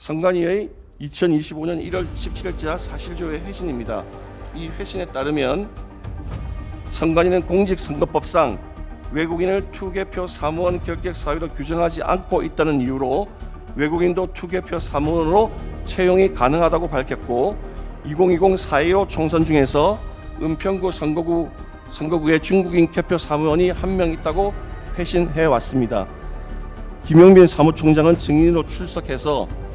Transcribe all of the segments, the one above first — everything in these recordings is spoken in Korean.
선관위의 2025년 1월 17일자 사실조회 회신입니다. 이 회신에 따르면 선관위는 공직선거법상 외국인을 투개표 사무원 결격 사유로 규정하지 않고 있다는 이유로 외국인도 투개표 사무원으로 채용이 가능하다고 밝혔고, 2020 4.15 총선 중에서 은평구 선거구에 중국인 개표 사무원이 한 명 있다고 회신해 왔습니다. 김용민 사무총장은 증인으로 출석해서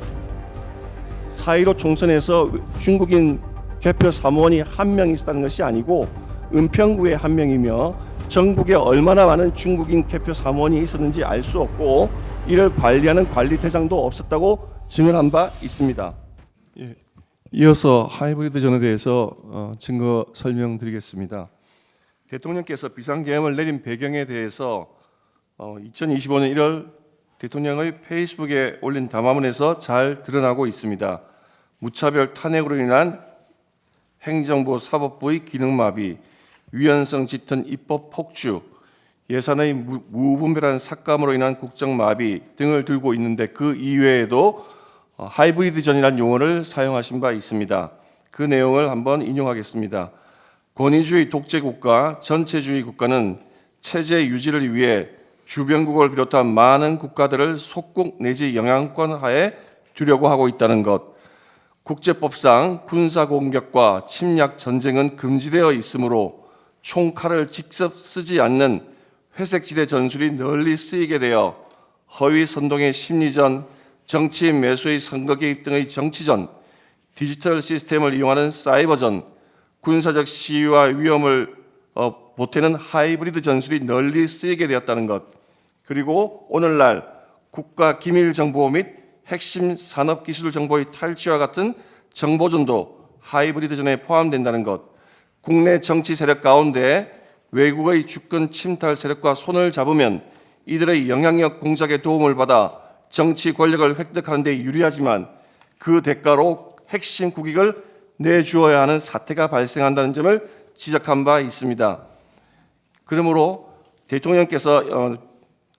4.15 총선에서 중국인 개표 사무원이 한 명 있었다는 것이 아니고 은평구에 한 명이며 전국에 얼마나 많은 중국인 개표 사무원이 있었는지 알 수 없고 이를 관리하는 관리대장도 없었다고 증언한 바 있습니다. 이어서 하이브리드 전에 대해서 증거 설명드리겠습니다. 대통령께서 비상계엄을 내린 배경에 대해서 2025년 1월 대통령의 페이스북에 올린 담화문에서 잘 드러나고 있습니다. 무차별 탄핵으로 인한 행정부 사법부의 기능마비, 위헌성 짙은 입법 폭주, 예산의 무분별한 삭감으로 인한 국정마비 등을 들고 있는데, 그 이외에도 하이브리드 전이라는 용어를 사용하신 바 있습니다. 그 내용을 한번 인용하겠습니다. 권위주의 독재국가, 전체주의 국가는 체제 유지를 위해 주변국을 비롯한 많은 국가들을 속국 내지 영향권 하에 두려고 하고 있다는 것, 국제법상 군사공격과 침략 전쟁은 금지되어 있으므로 총칼을 직접 쓰지 않는 회색지대 전술이 널리 쓰이게 되어 허위 선동의 심리전, 정치인 매수의 선거 개입 등의 정치전, 디지털 시스템을 이용하는 사이버전, 군사적 시위와 위험을 보태는 하이브리드 전술이 널리 쓰이게 되었다는 것, 그리고 오늘날 국가 기밀 정보 및 핵심 산업 기술 정보의 탈취와 같은 정보전도 하이브리드 전에 포함된다는 것, 국내 정치 세력 가운데 외국의 주권 침탈 세력과 손을 잡으면 이들의 영향력 공작에 도움을 받아 정치 권력을 획득하는 데 유리하지만 그 대가로 핵심 국익을 내주어야 하는 사태가 발생한다는 점을 지적한 바 있습니다. 그러므로 대통령께서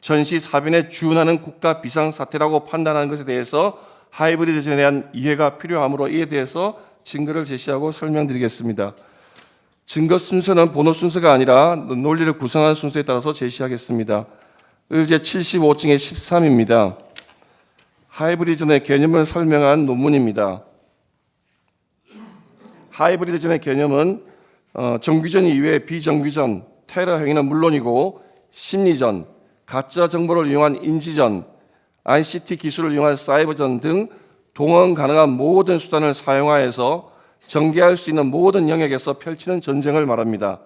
전시 사변에 준하는 국가 비상사태라고 판단하는 것에 대해서 하이브리드전에 대한 이해가 필요하므로 이에 대해서 증거를 제시하고 설명드리겠습니다. 증거 순서는 번호 순서가 아니라 논리를 구성한 순서에 따라서 제시하겠습니다. 의제 75증의 13입니다. 하이브리드전의 개념을 설명한 논문입니다. 하이브리드전의 개념은 정규전 이외에 비정규전, 테러 행위는 물론이고 심리전, 가짜 정보를 이용한 인지전, ICT 기술을 이용한 사이버전 등 동원 가능한 모든 수단을 사용하여서 전개할 수 있는 모든 영역에서 펼치는 전쟁을 말합니다.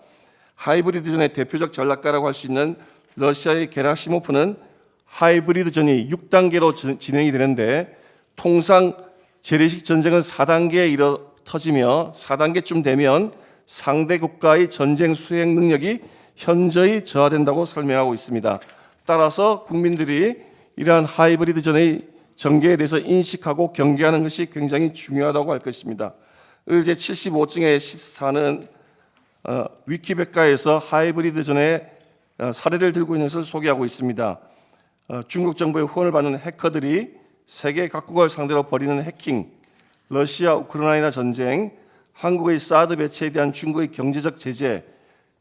하이브리드전의 대표적 전략가라고 할 수 있는 러시아의 게라시모프는 하이브리드전이 6단계로 진행이 되는데, 통상 재래식 전쟁은 4단계에 이르러 터지며 4단계쯤 되면 상대 국가의 전쟁 수행 능력이 현저히 저하된다고 설명하고 있습니다. 따라서 국민들이 이러한 하이브리드전의 전개에 대해서 인식하고 경계하는 것이 굉장히 중요하다고 할 것입니다. 의제 75증의 14는 위키백과에서 하이브리드전의 사례를 들고 있는 것을 소개하고 있습니다. 중국 정부의 후원을 받는 해커들이 세계 각국을 상대로 벌이는 해킹, 러시아 우크라이나 전쟁, 한국의 사드 배치에 대한 중국의 경제적 제재,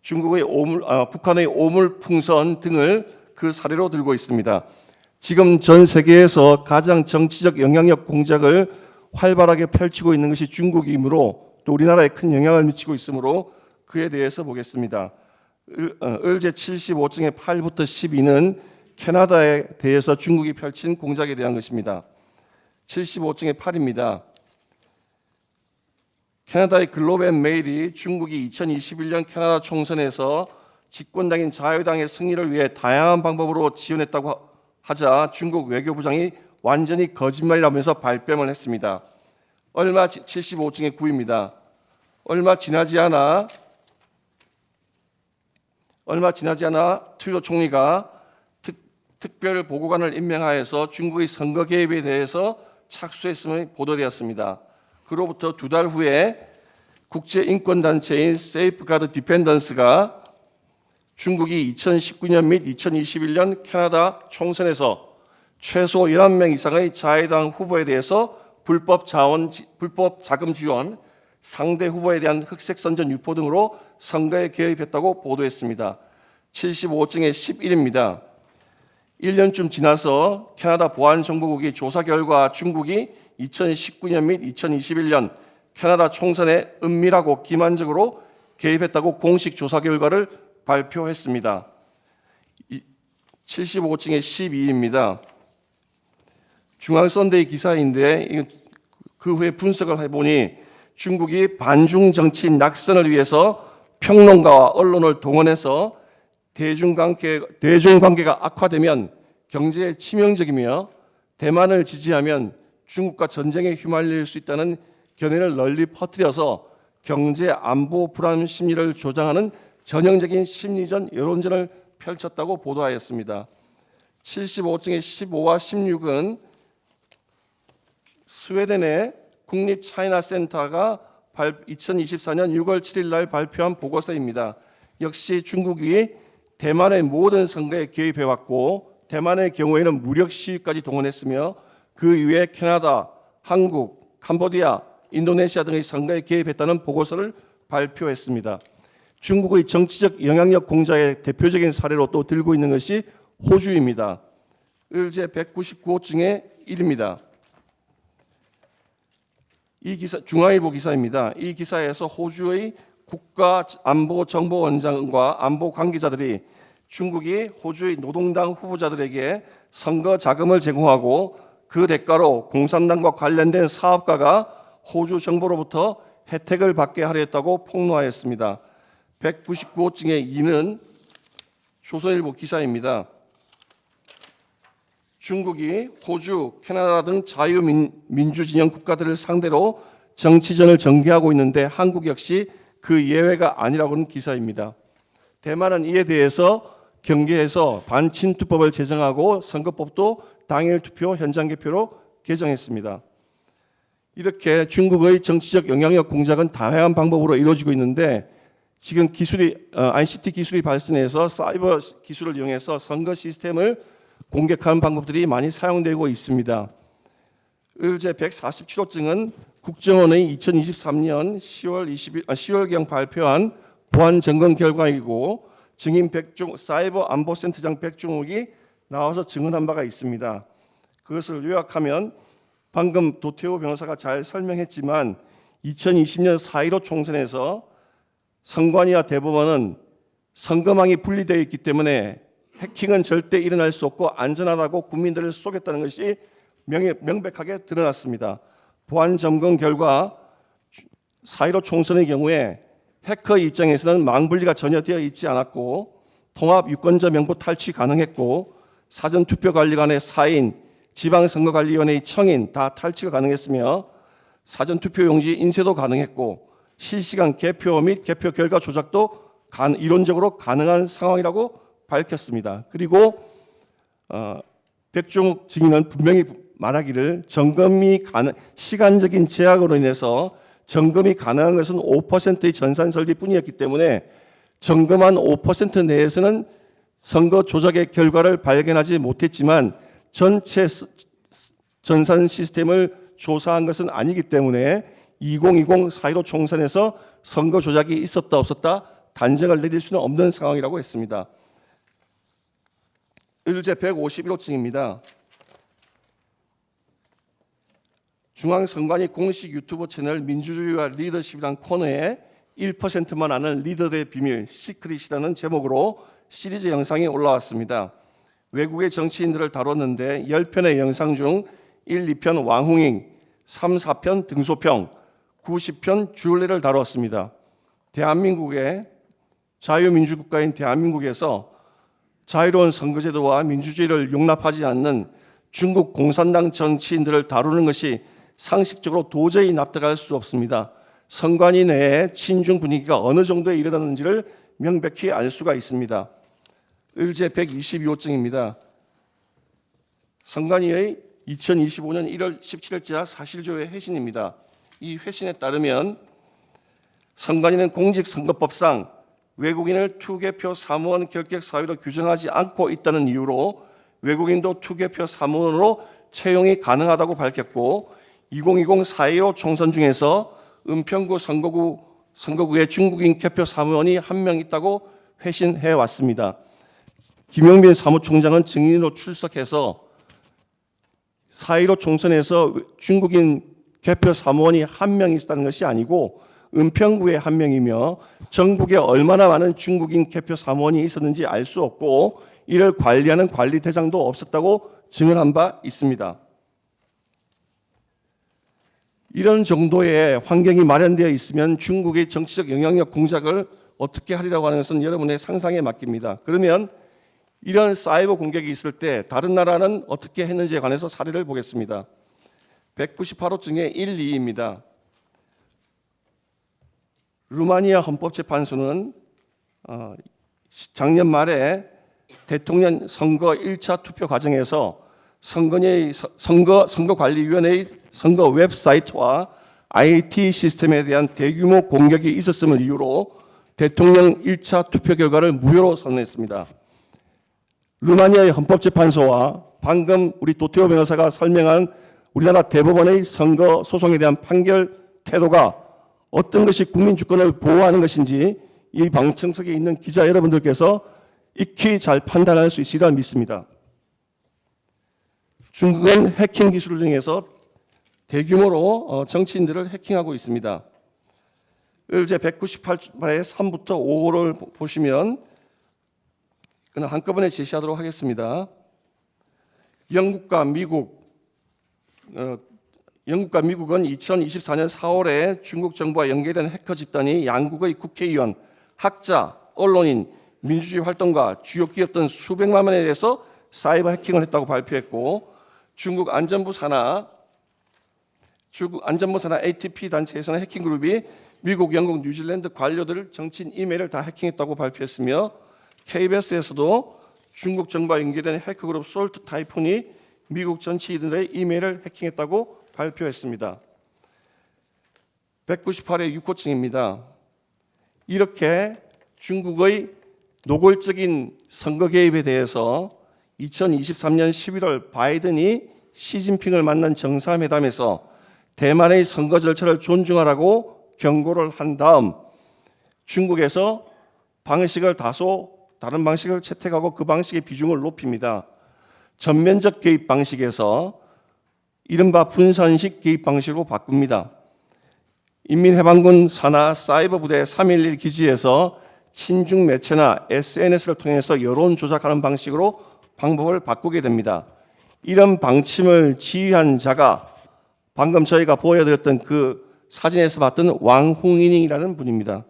북한의 오물 풍선 등을 그 사례로 들고 있습니다. 지금 전 세계에서 가장 정치적 영향력 공작을 활발하게 펼치고 있는 것이 중국이므로, 또 우리나라에 큰 영향을 미치고 있으므로 그에 대해서 보겠습니다. 의제 75증의 8부터 12는 캐나다에 대해서 중국이 펼친 공작에 대한 것입니다. 75증의 8입니다. 캐나다의 글로브 앤 메일이 중국이 2021년 캐나다 총선에서 집권당인 자유당의 승리를 위해 다양한 방법으로 지원했다고 하자 중국 외교부장이 완전히 거짓말이라면서 발뺌을 했습니다. 75증의 9입니다. 얼마 지나지 않아 트루도 총리가 특별 보고관을 임명하여서 중국의 선거 개입에 대해서 착수했음이 보도되었습니다. 그로부터 2달 후에 국제인권단체인 세이프가드 디펜던스가 중국이 2019년 및 2021년 캐나다 총선에서 최소 11명 이상의 자유당 후보에 대해서 불법 자금 지원, 상대 후보에 대한 흑색 선전 유포 등으로 선거에 개입했다고 보도했습니다. 75호증의 11입니다. 1년쯤 지나서 캐나다 보안정보국이 조사 결과 중국이 2019년 및 2021년 캐나다 총선에 은밀하고 기만적으로 개입했다고 공식 조사 결과를 발표했습니다. 75호증의 12입니다. 중앙선대위 기사인데 그 후에 분석을 해보니 중국이 반중 정치인 낙선을 위해서 평론가와 언론을 동원해서 대중관계가 악화되면 경제에 치명적이며 대만을 지지하면 중국과 전쟁에 휘말릴 수 있다는 견해를 널리 퍼뜨려서 경제 안보 불안 심리를 조장하는 전형적인 심리전 여론전을 펼쳤다고 보도하였습니다. 75호증의 15와 16은 스웨덴의 국립 차이나 센터가 2024년 6월 7일 날 발표한 보고서입니다. 역시 중국이 대만의 모든 선거에 개입해왔고 대만의 경우에는 무력 시위까지 동원했으며 그 이외에 캐나다, 한국, 캄보디아, 인도네시아 등의 선거에 개입했다는 보고서를 발표했습니다. 중국의 정치적 영향력 공작의 대표적인 사례로 또 들고 있는 것이 호주입니다. 을제 199호증의 1입니다. 이 기사 중앙일보 기사입니다. 이 기사에서 호주의 국가안보정보원장과 안보 관계자들이 중국이 호주의 노동당 후보자들에게 선거 자금을 제공하고 그 대가로 공산당과 관련된 사업가가 호주 정부로부터 혜택을 받게 하려 했다고 폭로하였습니다. 199호증의 2는 조선일보 기사입니다. 중국이 호주, 캐나다 등 자유민주진영 국가들을 상대로 정치전을 전개하고 있는데 한국 역시 그 예외가 아니라고는 기사입니다. 대만은 이에 대해서 경계해서 반친투법을 제정하고 선거법도 당일 투표, 현장 개표로 개정했습니다. 이렇게 중국의 정치적 영향력 공작은 다양한 방법으로 이루어지고 있는데 지금 ICT 기술이 발전해서 사이버 기술을 이용해서 선거 시스템을 공격하는 방법들이 많이 사용되고 있습니다. 을제 147호증은 국정원의 2023년 10월경 발표한 보안 점검 결과이고 증인 사이버 안보센터장 백종욱이 나와서 증언한 바가 있습니다. 그것을 요약하면 방금 도태우 변호사가 잘 설명했지만 2020년 4.15 총선에서 선관위와 대법원은 선거망이 분리되어 있기 때문에 해킹은 절대 일어날 수 없고 안전하다고 국민들을 속였다는 것이 명백하게 드러났습니다. 보안 점검 결과 4.15 총선의 경우에 해커 입장에서는 망 분리가 전혀 되어 있지 않았고 통합 유권자 명부 탈취 가능했고 사전투표관리관의 사인, 지방선거관리위원회의 청인 다 탈취가 가능했으며 사전투표용지 인쇄도 가능했고 실시간 개표 및 개표 결과 조작도 이론적으로 가능한 상황이라고 밝혔습니다. 그리고 백종욱 증인은 분명히 말하기를 시간적인 제약으로 인해서 점검이 가능한 것은 5%의 전산 설비뿐이었기 때문에 점검한 5% 내에서는 선거 조작의 결과를 발견하지 못했지만 전체 전산 시스템을 조사한 것은 아니기 때문에 2020 4.15 총선에서 선거 조작이 있었다 없었다 단정을 내릴 수는 없는 상황이라고 했습니다. 을제 151호증입니다. 중앙선관위 공식 유튜브 채널 민주주의와 리더십이라는 코너에 1%만 아는 리더들의 비밀 시크릿이라는 제목으로 시리즈 영상이 올라왔습니다. 외국의 정치인들을 다뤘는데 10편의 영상 중 1, 2편 왕홍잉, 3, 4편 등소평, 90편 주얼레를 다루었습니다. 대한민국의 자유민주국가인 대한민국에서 자유로운 선거제도와 민주주의를 용납하지 않는 중국 공산당 정치인들을 다루는 것이 상식적으로 도저히 납득할 수 없습니다. 선관위 내에 친중 분위기가 어느 정도에 이르렀는지를 명백히 알 수가 있습니다. 을제 122호증입니다. 선관위의 2025년 1월 17일자 사실조회 회신입니다. 이 회신에 따르면 선관위는 공직선거법상 외국인을 투개표 사무원 결격 사유로 규정하지 않고 있다는 이유로 외국인도 투개표 사무원으로 채용이 가능하다고 밝혔고 2020 4.15 총선 중에서 은평구 선거구에 중국인 개표 사무원이 한 명 있다고 회신해 왔습니다. 김용민 사무총장은 증인으로 출석해서 4.15 총선에서 중국인 개표 사무원이 한 명 있었다는 것이 아니고 은평구에 한 명이며 전국에 얼마나 많은 중국인 개표 사무원이 있었는지 알 수 없고 이를 관리하는 관리대장도 없었다고 증언한 바 있습니다. 이런 정도의 환경이 마련되어 있으면 중국의 정치적 영향력 공작을 어떻게 하리라고 하는 것은 여러분의 상상에 맡깁니다. 그러면 이런 사이버 공격이 있을 때 다른 나라는 어떻게 했는지에 관해서 사례를 보겠습니다. 198호증의 1, 2입니다. 루마니아 헌법재판소는 작년 말에 대통령 선거 1차 투표 과정에서 선거관리위원회의 선거 웹사이트와 IT 시스템에 대한 대규모 공격이 있었음을 이유로 대통령 1차 투표 결과를 무효로 선언했습니다. 루마니아의 헌법재판소와 방금 우리 도태호 변호사가 설명한 우리나라 대법원의 선거 소송에 대한 판결 태도가 어떤 것이 국민 주권을 보호하는 것인지 이 방청석에 있는 기자 여러분들께서 익히 잘 판단할 수 있으리라 믿습니다. 중국은 해킹 기술을 이용해서 대규모로 정치인들을 해킹하고 있습니다. 제 198의 3부터 5를 보시면 그냥 한꺼번에 제시하도록 하겠습니다. 영국과 미국은 2024년 4월에 중국 정부와 연계된 해커 집단이 양국의 국회의원, 학자, 언론인, 민주주의 활동가, 주요 기업 등 수백만 원에 대해서 사이버 해킹을 했다고 발표했고 중국 안전부 산하 ATP 단체에서는 해킹 그룹이 미국, 영국, 뉴질랜드 관료들 정치인 이메일을 다 해킹했다고 발표했으며 KBS에서도 중국 정부와 연계된 해커 그룹 솔트 타이푼이 미국 정치인들의 이메일을 해킹했다고 발표했습니다. 198의 6호증입니다. 이렇게 중국의 노골적인 선거 개입에 대해서 2023년 11월 바이든이 시진핑을 만난 정상회담에서 대만의 선거 절차를 존중하라고 경고를 한 다음 중국에서 방식을 다소 다른 방식을 채택하고 그 방식의 비중을 높입니다. 전면적 개입 방식에서 이른바 분산식 개입 방식으로 바꿉니다. 인민해방군 산하 사이버 부대 311 기지에서 친중 매체나 SNS를 통해서 여론 조작하는 방식으로 방법을 바꾸게 됩니다. 이런 방침을 지휘한 자가 방금 저희가 보여드렸던 그 사진에서 봤던 왕홍인이라는 분입니다.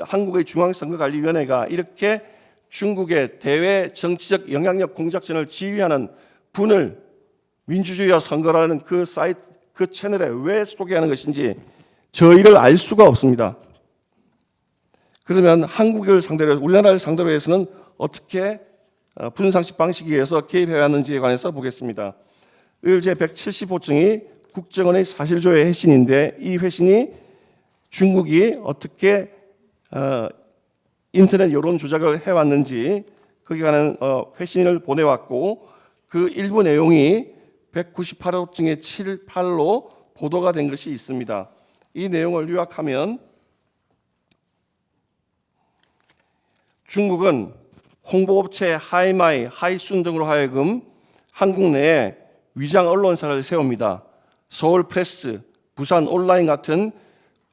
한국의 중앙선거관리위원회가 이렇게 중국의 대외 정치적 영향력 공작전을 지휘하는 분을 민주주의와 선거라는 그 사이트, 그 채널에 왜 소개하는 것인지 저희를 알 수가 없습니다. 그러면 한국을 상대로, 우리나라를 상대로 해서는 어떻게 분상식 방식에 의해서 개입해 왔는지에 관해서 보겠습니다. 제 175증이 국정원의 사실조회 회신인데 이 회신이 중국이 어떻게 인터넷 여론 조작을 해왔는지 거기에 관한 회신을 보내왔고 그 일부 내용이 198호증의 7, 8로 보도가 된 것이 있습니다. 이 내용을 요약하면 중국은 홍보업체 하이마이, 하이순 등으로 하여금 한국 내에 위장 언론사를 세웁니다. 서울프레스, 부산 온라인 같은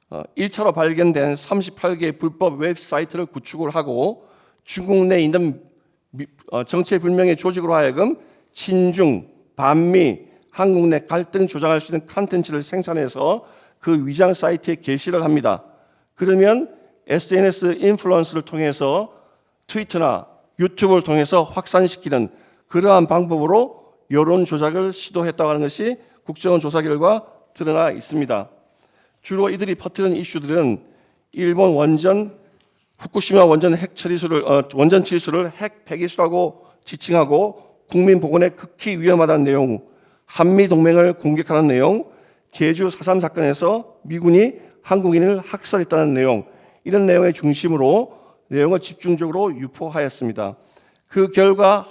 1차로 발견된 38개의 불법 웹사이트를 구축을 하고 중국 내에 있는 정체불명의 조직으로 하여금 친중, 반미, 한국 내 갈등 조장할 수 있는 콘텐츠를 생산해서 그 위장 사이트에 게시를 합니다. 그러면 SNS 인플루언서를 통해서 트위터나 유튜브를 통해서 확산시키는 그러한 방법으로 여론 조작을 시도했다고 하는 것이 국정원 조사 결과 드러나 있습니다. 주로 이들이 퍼뜨리는 이슈들은 일본 원전 후쿠시마 원전 핵 처리수를 원전 치수를 핵 폐기수라고 지칭하고 국민 보건에 극히 위험하다는 내용, 한미 동맹을 공격하는 내용, 제주 4.3 사건에서 미군이 한국인을 학살했다는 내용, 이런 내용의 중심으로 내용을 집중적으로 유포하였습니다. 그 결과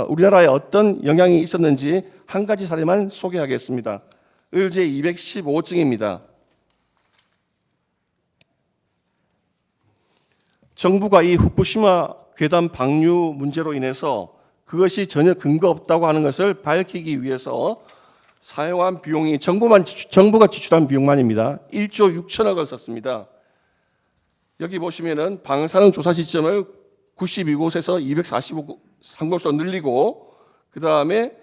우리나라에 어떤 영향이 있었는지 한 가지 사례만 소개하겠습니다. 의제 215증입니다. 정부가 이 후쿠시마 괴담 방류 문제로 인해서 그것이 전혀 근거 없다고 하는 것을 밝히기 위해서 사용한 비용이 정부가 지출한 비용만입니다. 1조 6천억을 썼습니다. 여기 보시면은 방사능 조사 시점을 92곳에서 245곳으로 늘리고 그 다음에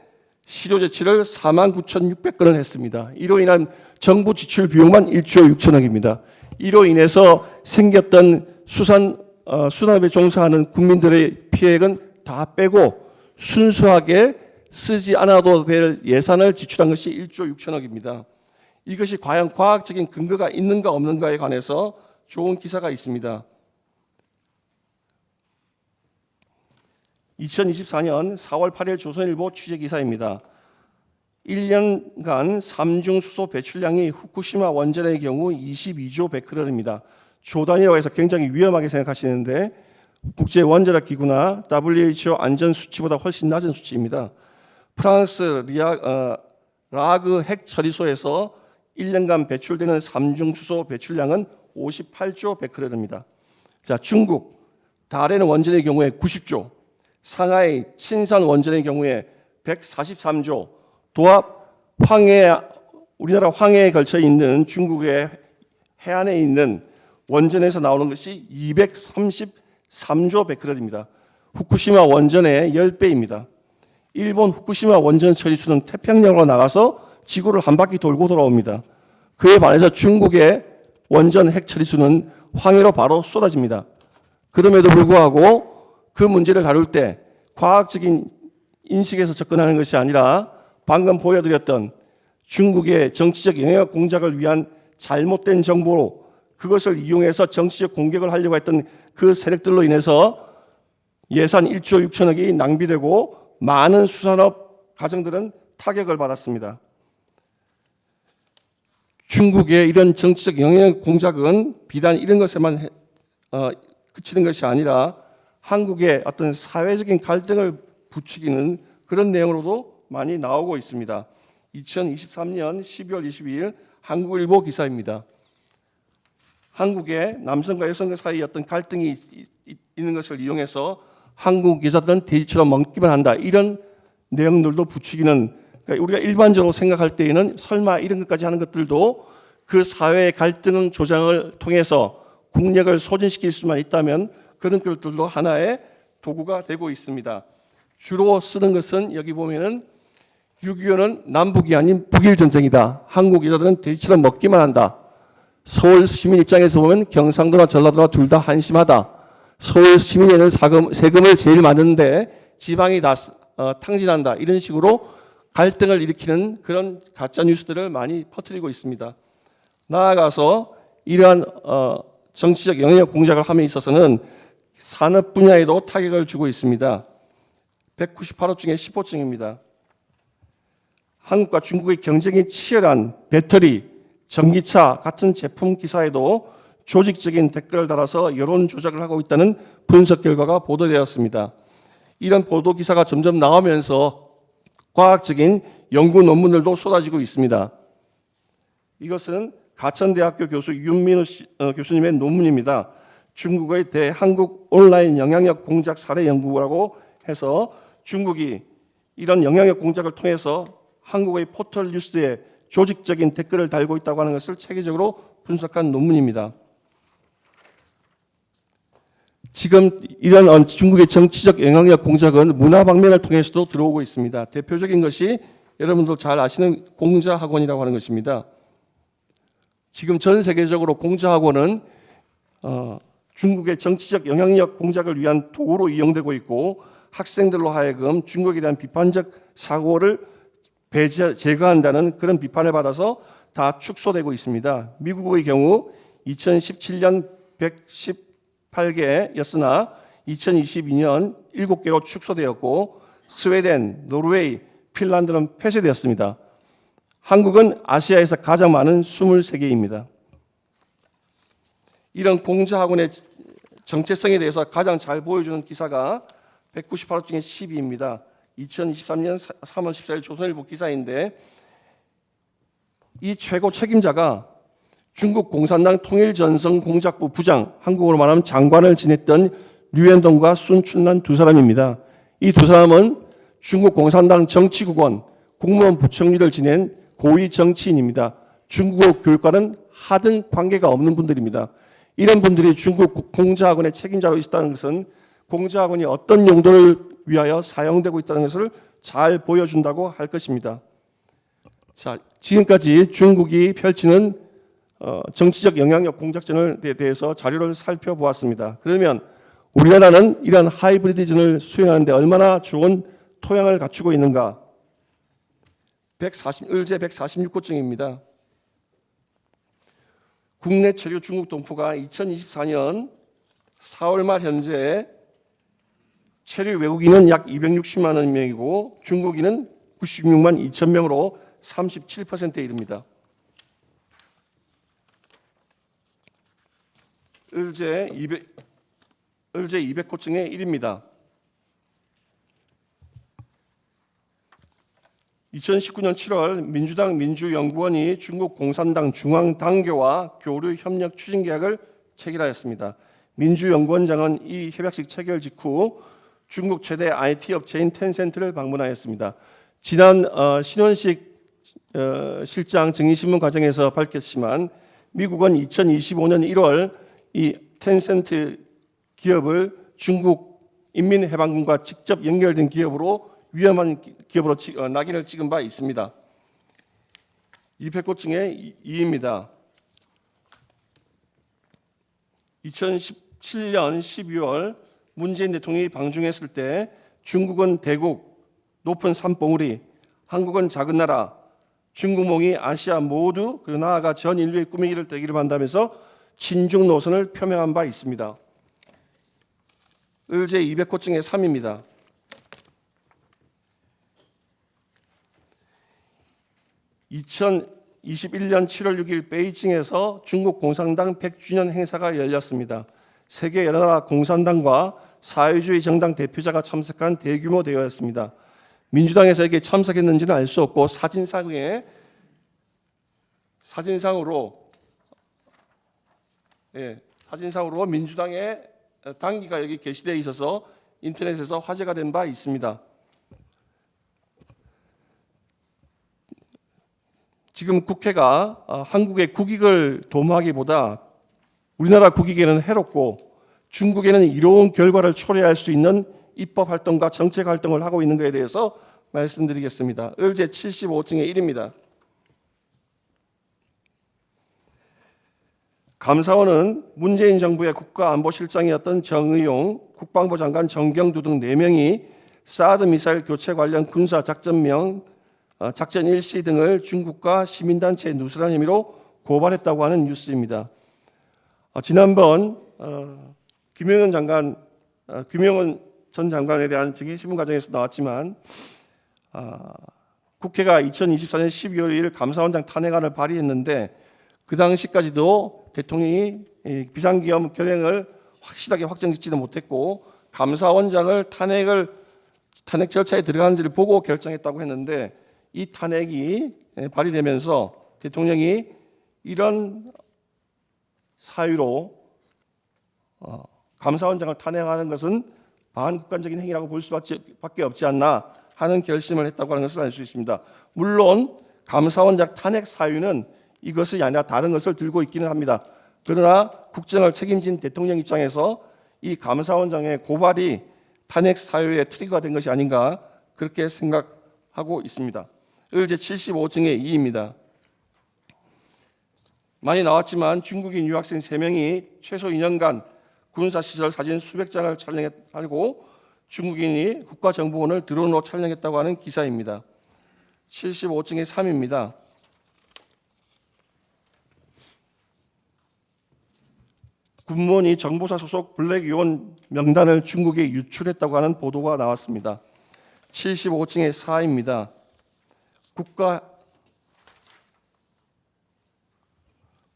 시료 제치를 49,600건을 했습니다. 이로 인한 정부 지출 비용만 1조 6천억입니다. 이로 인해서 생겼던 수산업에 종사하는 국민들의 피해액은 다 빼고 순수하게 쓰지 않아도 될 예산을 지출한 것이 1조 6천억입니다. 이것이 과연 과학적인 근거가 있는가 없는가에 관해서 좋은 기사가 있습니다. 2024년 4월 8일 조선일보 취재기사입니다. 1년간 삼중수소 배출량이 후쿠시마 원전의 경우 22조 베크렐입니다. 조단위라고 해서 굉장히 위험하게 생각하시는데 국제원자력기구나 WHO 안전수치보다 훨씬 낮은 수치입니다. 프랑스 라그 핵처리소에서 1년간 배출되는 삼중수소 배출량은 58조 베크렐입니다. 자, 중국 다롄 원전의 경우에 90조, 상하이 친산 원전의 경우에 143조, 도합 우리나라 황해에 걸쳐 있는 중국의 해안에 있는 원전에서 나오는 것이 233조 베크렐입니다. 후쿠시마 원전의 10배입니다. 일본 후쿠시마 원전 처리수는 태평양으로 나가서 지구를 한 바퀴 돌고 돌아옵니다. 그에 반해서 중국의 원전 핵 처리수는 황해로 바로 쏟아집니다. 그럼에도 불구하고 그 문제를 다룰 때 과학적인 인식에서 접근하는 것이 아니라 방금 보여드렸던 중국의 정치적 영향력 공작을 위한 잘못된 정보로 그것을 이용해서 정치적 공격을 하려고 했던 그 세력들로 인해서 예산 1조 6천억이 낭비되고 많은 수산업 가정들은 타격을 받았습니다. 중국의 이런 정치적 영향력 공작은 비단 이런 것에만 그치는 것이 아니라 한국의 어떤 사회적인 갈등을 부추기는 그런 내용으로도 많이 나오고 있습니다. 2023년 12월 22일 한국일보 기사입니다. 한국의 남성과 여성 사이에 어떤 갈등이 있는 것을 이용해서 한국 여자들은 돼지처럼 먹기만 한다. 이런 내용들도 부추기는, 그러니까 우리가 일반적으로 생각할 때에는 설마 이런 것까지 하는 것들도 그 사회의 갈등 조장을 통해서 국력을 소진시킬 수만 있다면 그런 것들도 하나의 도구가 되고 있습니다. 주로 쓰는 것은 여기 보면은 6.25는 남북이 아닌 북일 전쟁이다. 한국 여자들은 돼지처럼 먹기만 한다. 서울 시민 입장에서 보면 경상도나 전라도나 둘 다 한심하다. 서울 시민에는 세금을 제일 많은데 지방이 다 탕진한다. 이런 식으로 갈등을 일으키는 그런 가짜 뉴스들을 많이 퍼뜨리고 있습니다. 나아가서 이러한 정치적 영향력 공작을 함에 있어서는 산업 분야에도 타격을 주고 있습니다. 198호 중에 10호증입니다. 한국과 중국의 경쟁이 치열한 배터리, 전기차 같은 제품 기사에도 조직적인 댓글을 달아서 여론 조작을 하고 있다는 분석 결과가 보도되었습니다. 이런 보도 기사가 점점 나오면서 과학적인 연구 논문들도 쏟아지고 있습니다. 이것은 가천대학교 교수 윤민우 교수님의 논문입니다. 중국의 대한국 온라인 영향력 공작 사례 연구라고 해서 중국이 이런 영향력 공작을 통해서 한국의 포털 뉴스에 조직적인 댓글을 달고 있다고 하는 것을 체계적으로 분석한 논문입니다. 지금 이런 중국의 정치적 영향력 공작은 문화 방면을 통해서도 들어오고 있습니다. 대표적인 것이 여러분도 잘 아시는 공자학원이라고 하는 것입니다. 지금 전 세계적으로 공자학원은 중국의 정치적 영향력 공작을 위한 도구로 이용되고 있고 학생들로 하여금 중국에 대한 비판적 사고를 제거한다는 그런 비판을 받아서 다 축소되고 있습니다. 미국의 경우 2017년 118개였으나 2022년 7개로 축소되었고 스웨덴, 노르웨이, 핀란드는 폐쇄되었습니다. 한국은 아시아에서 가장 많은 23개입니다. 이런 공자학원의 정체성에 대해서 가장 잘 보여주는 기사가 198호 중에 12입니다. 2023년 3월 14일 조선일보 기사인데 이 최고 책임자가 중국 공산당 통일전선 공작부 부장, 한국어로 말하면 장관을 지냈던 류엔동과 순춘란 두 사람입니다. 이 두 사람은 중국 공산당 정치국원 국무원 부총리를 지낸 고위 정치인입니다. 중국어 교육과는 하등 관계가 없는 분들입니다. 이런 분들이 중국 공자학원의 책임자로 있다는 것은 공자학원이 어떤 용도를 위하여 사용되고 있다는 것을 잘 보여준다고 할 것입니다. 자, 지금까지 중국이 펼치는 정치적 영향력 공작전에 대해서 자료를 살펴보았습니다. 그러면 우리나라는 이러한 하이브리드전을 수행하는 데 얼마나 좋은 토양을 갖추고 있는가? 을제 146호증입니다. 국내 체류 중국 동포가 2024년 4월 말 현재 체류 외국인은 약 260만 명이고 중국인은 96만 2천 명으로 37%에 이릅니다. 을제 200호증의 1입니다. 2019년 7월 민주당 민주연구원이 중국 공산당 중앙당교와 교류 협력 추진 계약을 체결하였습니다. 민주연구원장은 이 협약식 체결 직후 중국 최대 IT 업체인 텐센트를 방문하였습니다. 지난 신원식 실장 증인신문 과정에서 밝혔지만 미국은 2025년 1월 이 텐센트 기업을 중국 인민해방군과 직접 연결된 기업으로 위험한 기업으로 낙인을 찍은 바 있습니다. 200호증의 2입니다. 2017년 12월 문재인 대통령이 방중했을 때 중국은 대국, 높은 산봉우리, 한국은 작은 나라, 중국몽이 아시아 모두 그리고 나아가 전 인류의 꾸미기를 되기를 한다면서 친중 노선을 표명한 바 있습니다. 을제 200호증의 3입니다. 2021년 7월 6일 베이징에서 중국 공산당 100주년 행사가 열렸습니다. 세계 여러 나라 공산당과 사회주의 정당 대표자가 참석한 대규모 대회였습니다. 민주당에서 이게 참석했는지는 알 수 없고 사진상으로 민주당의 당기가 여기 게시되어 있어서 인터넷에서 화제가 된 바 있습니다. 지금 국회가 한국의 국익을 도모하기보다 우리나라 국익에는 해롭고 중국에는 이로운 결과를 초래할 수 있는 입법 활동과 정책 활동을 하고 있는 것에 대해서 말씀드리겠습니다. 을제 75호증의 1입니다. 감사원은 문재인 정부의 국가안보실장이었던 정의용, 국방부 장관 정경두 등 4명이 사드 미사일 교체 관련 군사 작전 일시 등을 중국과 시민단체에 누설한 혐의로 고발했다고 하는 뉴스입니다. 지난번 김용현 전 장관에 대한 증인신문 과정에서 나왔지만 국회가 2024년 12월 2일 감사원장 탄핵안을 발의했는데 그 당시까지도 대통령이 비상기업 결행을 확실하게 확정짓지도 못했고 감사원장을 탄핵 절차에 들어가는지를 보고 결정했다고 했는데 이 탄핵이 발의되면서 대통령이 이런 사유로 감사원장을 탄핵하는 것은 반국간적인 행위라고 볼 수밖에 없지 않나 하는 결심을 했다고 하는 것을 알 수 있습니다. 물론 감사원장 탄핵 사유는 이것이 아니라 다른 것을 들고 있기는 합니다. 그러나 국정을 책임진 대통령 입장에서 이 감사원장의 고발이 탄핵 사유의 트리거가 된 것이 아닌가 그렇게 생각하고 있습니다. 을제 75호증의 2입니다. 많이 나왔지만 중국인 유학생 3명이 최소 2년간 군사시설 사진 수백 장을 촬영하고 중국인이 국가정보원을 드론으로 촬영했다고 하는 기사입니다. 75호증의 3입니다. 군무원이 정보사 소속 블랙 요원 명단을 중국에 유출했다고 하는 보도가 나왔습니다. 75호증의 4입니다.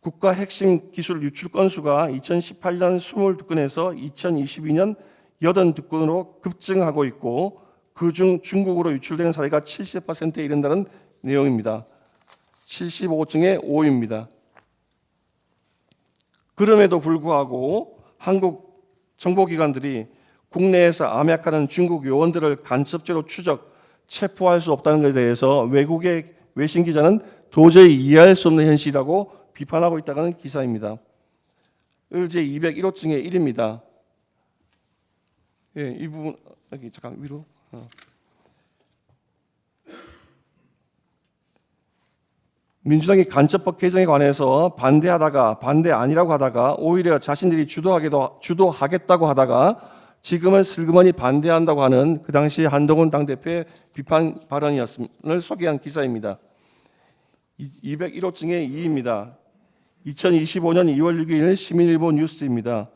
국가 핵심 기술 유출 건수가 2018년 22건에서 2022년 82건으로 급증하고 있고 그중 중국으로 유출되는 사례가 70%에 이른다는 내용입니다. 75중에 5입니다. 그럼에도 불구하고 한국 정보기관들이 국내에서 암약하는 중국 요원들을 간첩죄로 추적, 체포할 수 없다는 것에 대해서 외국의 외신 기자는 도저히 이해할 수 없는 현실이라고 비판하고 있다는 기사입니다. 을제 201호증의 1입니다. 예, 이 부분 여기 잠깐 위로. 민주당이 간첩법 개정에 관해서 반대하다가 반대 아니라고 하다가 오히려 자신들이 주도하겠다고 하다가 지금은 슬그머니 반대한다고 하는 그 당시 한동훈 당대표의 비판 발언을 소개한 기사입니다. 201호증의 2입니다. 2025년 2월 6일 시민일보 뉴스입니다.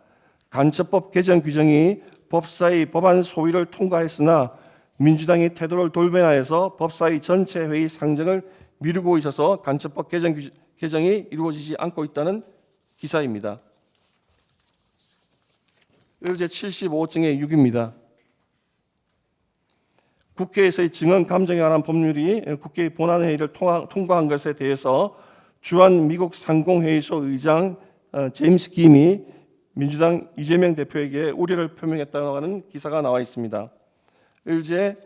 간첩법 개정 규정이 법사위 법안 소위를 통과했으나 민주당이 태도를 돌변화해서 법사위 전체 회의 상정을 미루고 있어서 간첩법 개정이 이루어지지 않고 있다는 기사입니다. 을제 75호증의 6입니다. 국회에서의 증언 감정에 관한 법률이 국회 본안회의를 통과한 것에 대해서 주한 미국 상공회의소 의장 제임스 김이 민주당 이재명 대표에게 우려를 표명했다고 하는 기사가 나와 있습니다. 을제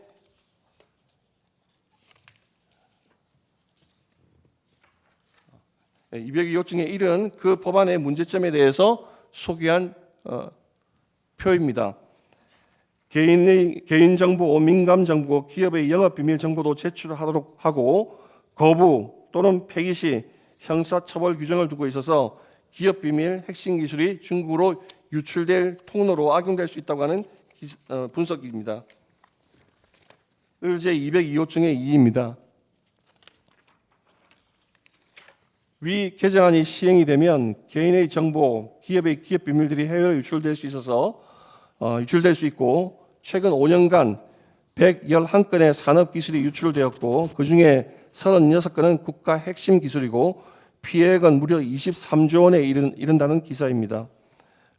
202호증의 1은 그 법안의 문제점에 대해서 소개한 표입니다. 개인정보, 민감정보, 기업의 영업비밀정보도 제출하도록 하고 거부 또는 폐기 시 형사처벌 규정을 두고 있어서 기업비밀, 핵심 기술이 중국으로 유출될 통로로 악용될 수 있다고 하는 분석입니다. 을제 202호증의 2입니다. 위 개정안이 시행이 되면 개인의 정보, 기업의 기업 비밀들이 해외로 유출될 수 있고 최근 5년간 111건의 산업 기술이 유출되었고 그중에 36건은 국가 핵심 기술이고 피해액은 무려 23조 원에 이른다는 기사입니다.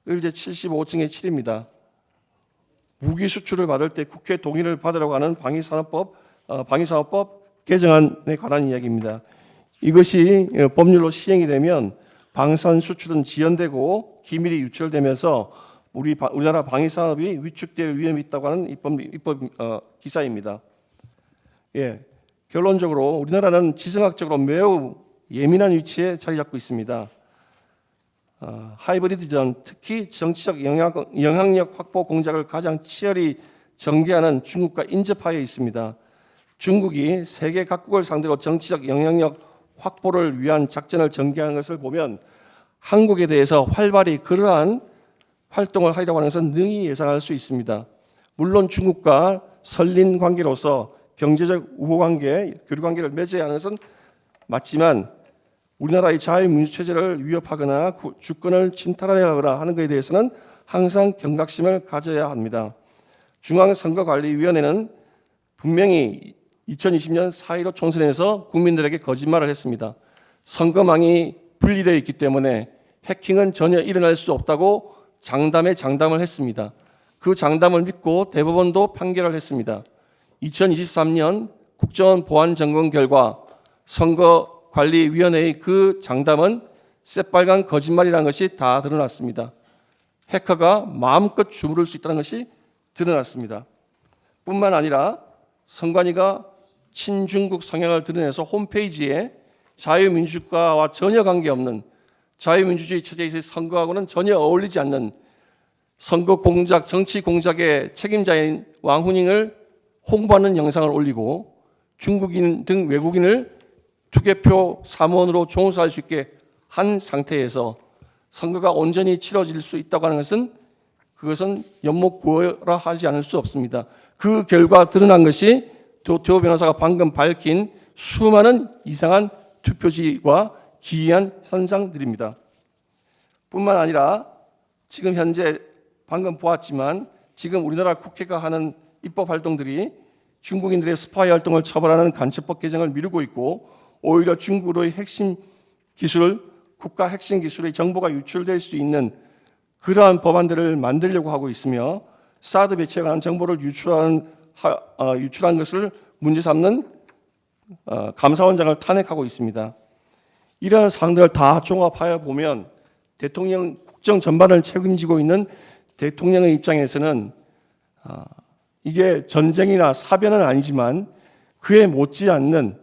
을제 75호증의 7입니다. 무기 수출을 받을 때 국회 동의를 받으라고 하는 방위산업법 개정안에 관한 이야기입니다. 이것이 법률로 시행이 되면 방산 수출은 지연되고 기밀이 유출되면서 우리나라 방위산업이 위축될 위험이 있다고 하는 입법 기사입니다. 예, 결론적으로 우리나라는 지정학적으로 매우 예민한 위치에 자리 잡고 있습니다. 하이브리드전, 특히 정치적 영향력 확보 공작을 가장 치열히 전개하는 중국과 인접하여 있습니다. 중국이 세계 각국을 상대로 정치적 영향력 확보를 위한 작전을 전개하는 것을 보면 한국에 대해서 활발히 그러한 활동을 하려고 하는 것은 능히 예상할 수 있습니다. 물론 중국과 설린 관계로서 경제적 우호관계, 교류관계를 맺어야 하는 것은 맞지만 우리나라의 자유민주체제를 위협하거나 주권을 침탈하거나 하는 것에 대해서는 항상 경각심을 가져야 합니다. 중앙선거관리위원회는 분명히 2020년 4.15 총선에서 국민들에게 거짓말을 했습니다. 선거망이 분리되어 있기 때문에 해킹은 전혀 일어날 수 없다고 장담을 했습니다. 그 장담을 믿고 대법원도 판결을 했습니다. 2023년 국정원 보안 점검 결과 선거관리위원회의 그 장담은 새빨간 거짓말이라는 것이 다 드러났습니다. 해커가 마음껏 주무를 수 있다는 것이 드러났습니다. 뿐만 아니라 선관위가 친중국 성향을 드러내서 홈페이지에 자유민주주의와 전혀 관계없는 자유민주주의 체제에서의 선거하고는 전혀 어울리지 않는 선거 공작, 정치 공작의 책임자인 왕후닝을 홍보하는 영상을 올리고 중국인 등 외국인을 투개표 사무원으로 종사할 수 있게 한 상태에서 선거가 온전히 치러질 수 있다고 하는 것은 그것은 연목구어라 하지 않을 수 없습니다. 그 결과 드러난 것이 도태호 변호사가 방금 밝힌 수많은 이상한 투표지와 기이한 현상들입니다. 뿐만 아니라 지금 현재 방금 보았지만 지금 우리나라 국회가 하는 입법 활동들이 중국인들의 스파이 활동을 처벌하는 간첩법 개정을 미루고 있고 오히려 중국으로의 핵심 기술, 국가 핵심 기술의 정보가 유출될 수 있는 그러한 법안들을 만들려고 하고 있으며 사드 배치에 관한 정보를 유출한 것을 문제 삼는 감사원장을 탄핵하고 있습니다. 이러한 사항들을 다 종합하여 보면 대통령 국정 전반을 책임지고 있는 대통령의 입장에서는 이게 전쟁이나 사변은 아니지만 그에 못지않는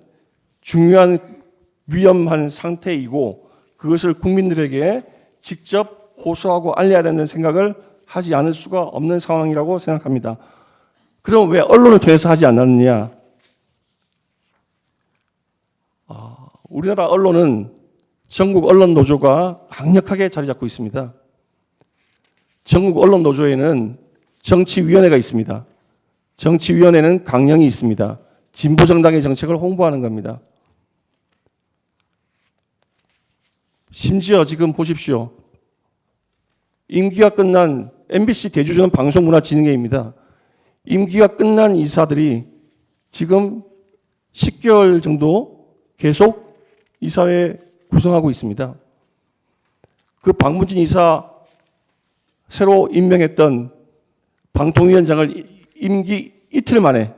중요한 위험한 상태이고 그것을 국민들에게 직접 호소하고 알려야 된다는 생각을 하지 않을 수가 없는 상황이라고 생각합니다. 그럼 왜 언론을 통해서 하지 않았느냐? 우리나라 언론은 전국 언론 노조가 강력하게 자리 잡고 있습니다. 전국 언론 노조에는 정치위원회가 있습니다. 정치위원회는 강령이 있습니다. 진보 정당의 정책을 홍보하는 겁니다. 심지어 지금 보십시오. 임기가 끝난 MBC 대주주는 방송문화진흥회입니다. 임기가 끝난 이사들이 지금 10개월 정도 계속 이사회 구성하고 있습니다. 그 박문진 이사 새로 임명했던 방통위원장을 임기 이틀 만에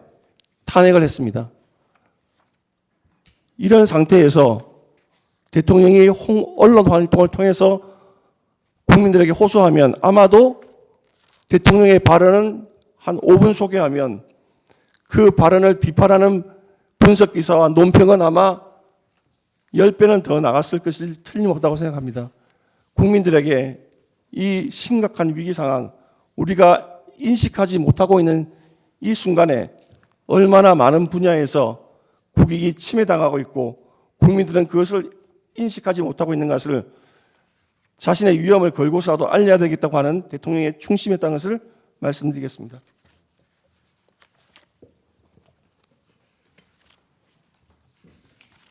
탄핵을 했습니다. 이런 상태에서 대통령이 언론 활동을 통해서 국민들에게 호소하면 아마도 대통령의 발언은 한 5분 소개하면 그 발언을 비판하는 분석 기사와 논평은 아마 10배는 더 나갔을 것이 틀림없다고 생각합니다. 국민들에게 이 심각한 위기 상황, 우리가 인식하지 못하고 있는 이 순간에 얼마나 많은 분야에서 국익이 침해당하고 있고 국민들은 그것을 인식하지 못하고 있는 것을 자신의 위험을 걸고서라도 알려야 되겠다고 하는 대통령의 충심이었다는 것을 말씀드리겠습니다.